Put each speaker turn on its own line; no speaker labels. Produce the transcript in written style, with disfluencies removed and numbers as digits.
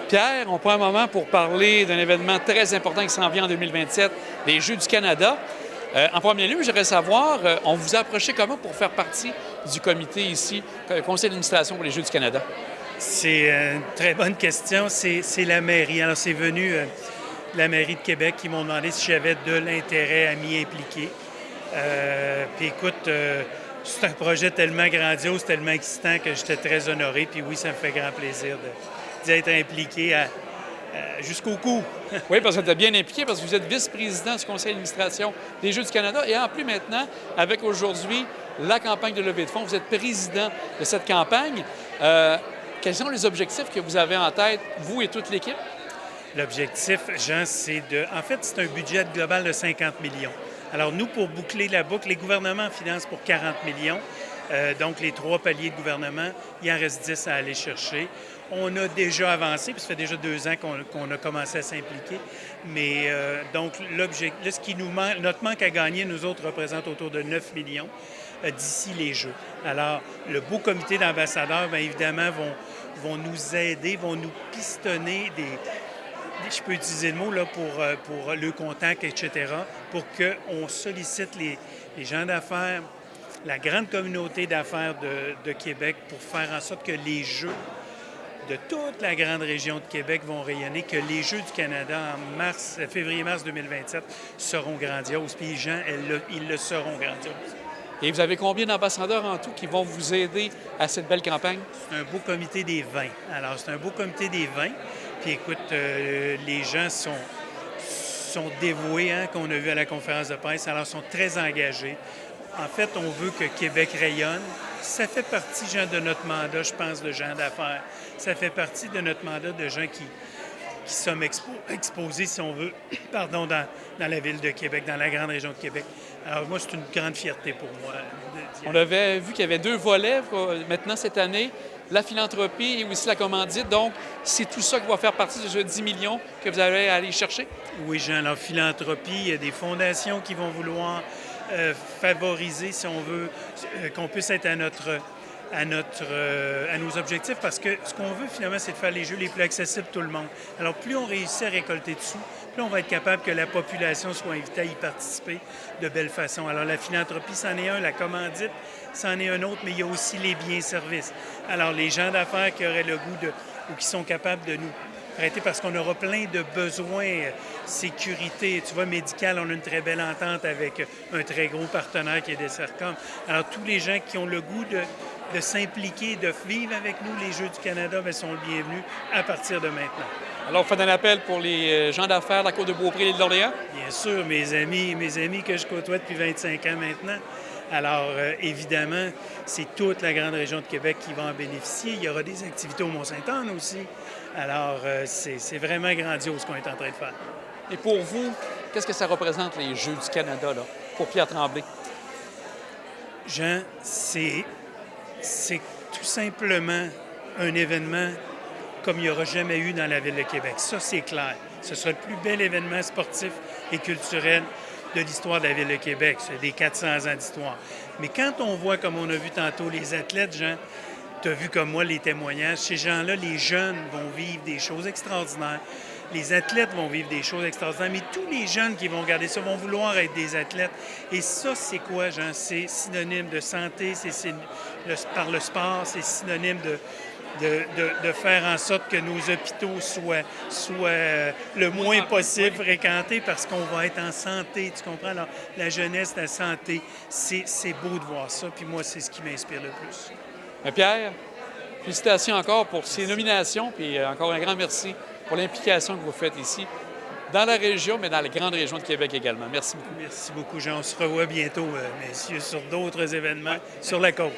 Pierre, on prend un moment pour parler d'un événement très important qui s'en vient en 2027, les Jeux du Canada. En premier lieu, j'aimerais savoir, on vous a approché comment pour faire partie du comité ici, conseil d'administration pour les Jeux du Canada?
C'est une très bonne question. C'est la mairie. Alors, c'est venu la mairie de Québec qui m'ont demandé si j'avais de l'intérêt à m'y impliquer. Puis écoute, c'est un projet tellement grandiose, tellement excitant que j'étais très honoré. Puis oui, ça me fait grand plaisir d'y être impliqué jusqu'au cou.
Oui, parce que vous êtes bien impliqué, parce que vous êtes vice-président du conseil d'administration des Jeux du Canada. Et en plus, maintenant, avec aujourd'hui la campagne de levée de fonds, vous êtes président de cette campagne. Quels sont les objectifs que vous avez en tête, vous et toute l'équipe?
L'objectif, Jean, c'est de... En fait, c'est un budget global de 50 millions. Alors, nous, pour boucler la boucle, les gouvernements financent pour 40 millions. Donc, les 3 paliers de gouvernement, il en reste 10 à aller chercher. On a déjà avancé, puis ça fait déjà 2 ans qu'on a commencé à s'impliquer. Mais donc, l'objectif, ce qui nous manque, notre manque à gagner, nous autres, représente autour de 9 millions d'ici les Jeux. Alors, le beau comité d'ambassadeurs, bien évidemment, vont nous aider, vont nous pistonner je peux utiliser le mot là, pour le contact, etc., pour qu'on sollicite les gens d'affaires, la grande communauté d'affaires de Québec pour faire en sorte que les Jeux de toute la grande région de Québec vont rayonner, que les Jeux du Canada en février-mars 2027 seront grandioses. Puis les gens, ils le seront grandioses.
Et vous avez combien d'ambassadeurs en tout qui vont vous aider à cette belle campagne?
C'est un beau comité des vins. Alors, c'est un beau comité des vins. Puis écoute, les gens sont dévoués, hein, qu'on a vu à la conférence de presse, alors sont très engagés. En fait, on veut que Québec rayonne. Ça fait partie, Jean, de notre mandat, je pense, de gens d'affaires. Ça fait partie de notre mandat de gens qui sommes exposés, si on veut, pardon, dans la ville de Québec, dans la grande région de Québec. Alors moi, c'est une grande fierté pour moi.
On avait vu qu'il y avait 2 volets maintenant cette année, la philanthropie et aussi la commandite. Donc, c'est tout ça qui va faire partie de ce 10 millions que vous allez aller chercher? Oui,
Jean. Alors, philanthropie, il y a des fondations qui vont vouloir favoriser, si on veut, qu'on puisse être à nos objectifs, parce que ce qu'on veut finalement, c'est de faire les Jeux les plus accessibles à tout le monde. Alors, plus on réussit à récolter de sous, plus on va être capable que la population soit invitée à y participer de belle façon. Alors, la philanthropie, c'en est un, la commandite, c'en est un autre, mais il y a aussi les biens-services. Alors, les gens d'affaires qui auraient le goût ou qui sont capables de nous prêter, parce qu'on aura plein de besoins, sécurité, tu vois, médical, on a une très belle entente avec un très gros partenaire qui est Dessercom. Alors, tous les gens qui ont le goût de s'impliquer, de vivre avec nous les Jeux du Canada, bien, sont les bienvenus à partir de maintenant.
Alors, vous faites un appel pour les gens d'affaires de la Côte-de-Beaupré et l'île d'Orléans?
Bien sûr, mes amis que je côtoie depuis 25 ans maintenant. Alors, évidemment, c'est toute la grande région de Québec qui va en bénéficier. Il y aura des activités au Mont-Saint-Anne aussi. Alors, c'est vraiment grandiose ce qu'on est en train de faire.
Et pour vous, qu'est-ce que ça représente, les Jeux du Canada, là, pour Pierre Tremblay?
Jean, c'est tout simplement un événement comme il n'y aura jamais eu dans la Ville de Québec. Ça, c'est clair. Ce sera le plus bel événement sportif et culturel de l'histoire de la Ville de Québec. C'est des 400 ans d'histoire. Mais quand on voit, comme on a vu tantôt, les athlètes, Jean, tu as vu comme moi les témoignages, ces gens-là, les jeunes vont vivre des choses extraordinaires. Les athlètes vont vivre des choses extraordinaires, mais tous les jeunes qui vont regarder ça vont vouloir être des athlètes. Et ça, c'est quoi, Jean? C'est synonyme de santé, par le sport, c'est synonyme de faire en sorte que nos hôpitaux soient le moins possible fréquentés parce qu'on va être en santé, tu comprends? Alors, la jeunesse, la santé, c'est beau de voir ça, puis moi, c'est ce qui m'inspire le plus.
Bien, Pierre, félicitations encore pour ces nominations, puis encore un grand merci pour l'implication que vous faites ici, dans la région, mais dans la grande région de Québec également. Merci beaucoup.
Merci beaucoup, Jean. On se revoit bientôt, messieurs, sur d'autres événements sur la côte.